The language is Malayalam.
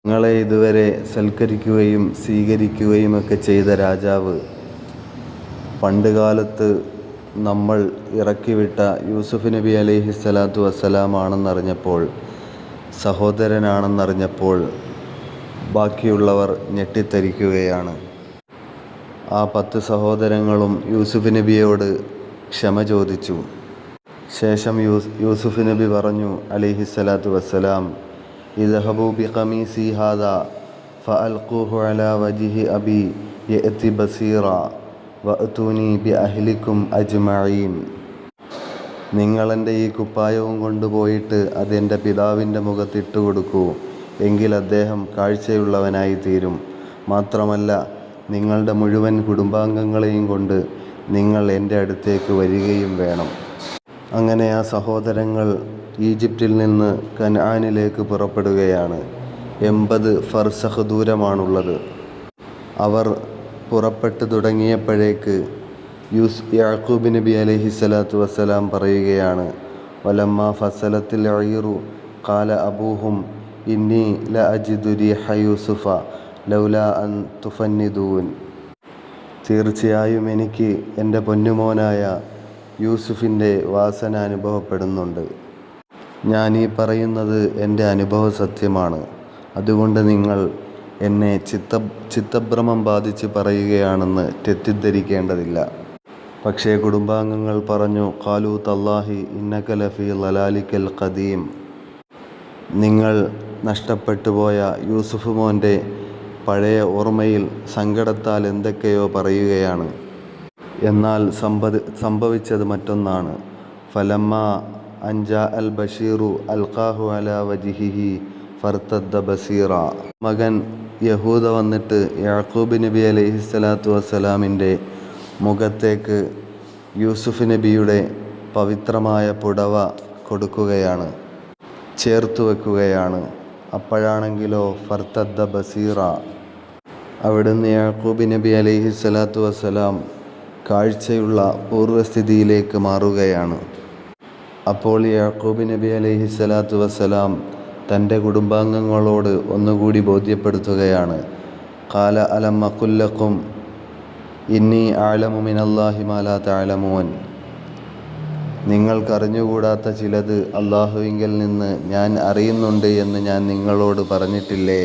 നിങ്ങളെ ഇതുവരെ സൽക്കരിക്കുകയും സ്വീകരിക്കുകയുമൊക്കെ ചെയ്ത രാജാവ് പണ്ടുകാലത്ത് നമ്മൾ ഇറക്കിവിട്ട യൂസുഫ് നബി അലൈഹിസ്സലാത്തു വസ്സലാമാണെന്നറിഞ്ഞപ്പോൾ, സഹോദരനാണെന്നറിഞ്ഞപ്പോൾ ബാക്കിയുള്ളവർ ഞെട്ടിത്തരിക്കുകയാണ്. ആ 10 സഹോദരങ്ങളും യൂസുഫ് നബിയോട് ക്ഷമ ചോദിച്ചു. ശേഷം യൂസുഫ് നബി പറഞ്ഞു അലൈഹിസ്സലാത്തു വസ്സലാം, ഇദ്ഹബൂ ബിഖമീസി ഹാദാ ഫഅൽഖൂഹു അലാ വജ്ഹി അബീ യഅതി ബസീറാ വഅ്തൂനി ബിഅഹ്ലിക്കും അജ്മഈൻ. നിങ്ങളെൻ്റെ ഈ കുപ്പായവും കൊണ്ടുപോയിട്ട് അതെൻ്റെ പിതാവിൻ്റെ മുഖത്തിട്ട് കൊടുക്കൂ, എങ്കിൽ അദ്ദേഹം കാഴ്ചയുള്ളവനായി തീരും. മാത്രമല്ല, നിങ്ങളുടെ മുഴുവൻ കുടുംബാംഗങ്ങളെയും കൊണ്ട് നിങ്ങൾ എൻ്റെ അടുത്തേക്ക് വരികയും വേണം. അങ്ങനെ ആ സഹോദരങ്ങൾ ഈജിപ്തിൽ നിന്ന് കൻആനിലേക്ക് പുറപ്പെടുകയാണ്. 80 ഫർസഖ് ദൂരമാണുള്ളത്. അവർ പുറപ്പെട്ടു തുടങ്ങിയപ്പോഴേക്ക് യാക്കൂബ് നബി അലൈഹിസ്സലാത്തു വസ്സലാം പറയുകയാണ്, വലമ്മാ ഫസലത്തിൽ അയറു ഖാല അബൂഹും ഇന്നി ലഅജിദു റീഹ യൂസുഫ ലൗലാ അൻ തുഫന്നിദൂൻ. തീർച്ചയായും എനിക്ക് എൻ്റെ പൊന്നുമോനായ യൂസുഫിൻ്റെ വാസന അനുഭവപ്പെടുന്നുണ്ട്. ഞാനീ പറയുന്നത് എൻ്റെ അനുഭവ സത്യമാണ്. അതുകൊണ്ട് നിങ്ങൾ എന്നെ ചിത്തഭ്രമം ബാധിച്ച് പറയുകയാണെന്ന് തെറ്റിദ്ധരിക്കേണ്ടതില്ല. പക്ഷേ കുടുംബാംഗങ്ങൾ പറഞ്ഞു, ഖാലൂ തല്ലാഹി ഇന്നക ലഫീ ളലാലിക്കൽ ഖദീം. നിങ്ങൾ നഷ്ടപ്പെട്ടുപോയ യൂസുഫ് മോൻ്റെ പഴയ ഓർമ്മയിൽ സങ്കടത്താൽ എന്തൊക്കെയോ പറയുകയാണ്. എന്നാൽ സംഭവിച്ചത് മറ്റൊന്നാണ്. ഫലമ്മാ അൻജാ അൽ ബഷീറു അൽഖാഹു അലാ വജ്ഹിഹി ഫർതദ്ദ ബസീറ. മകൻ യഹൂദ വന്നിട്ട് യാക്കൂബ് നബി അലൈഹിസ്സലാത്തു വസ്സലാമിൻ്റെ മുഖത്തേക്ക് യൂസുഫ് നബിയുടെ പവിത്രമായ പുടവ കൊടുക്കുകയാണ്, ചേർത്തു വെക്കുകയാണ്. അപ്പോഴാണെങ്കിലോ ഫർതദ്ദ ബസീറ, അവിടുന്ന് യാക്കൂബ് നബി അലൈഹിസ്സലാത്തു വസ്സലാം കാഴ്ചയുള്ള പൂർവ്വസ്ഥിതിയിലേക്ക് മാറുകയാണ്. അപ്പോൾ യാക്കൂബ് നബി അലൈഹിസ്സലാത്തു വസ്സലാം തൻ്റെ കുടുംബാംഗങ്ങളോട് ഒന്നുകൂടി ബോധ്യപ്പെടുത്തുകയാണ്. ഖാല അലം അഖുൽ ലക്കും ഇന്നി അഅലമു മിനല്ലാഹി മാ ലാ തഅലമൂൻ. നിങ്ങൾക്കറിഞ്ഞുകൂടാത്ത ചിലത് അല്ലാഹുവിങ്കൽ നിന്ന് ഞാൻ അറിയുന്നുണ്ട് എന്ന് ഞാൻ നിങ്ങളോട് പറഞ്ഞിട്ടില്ലേ?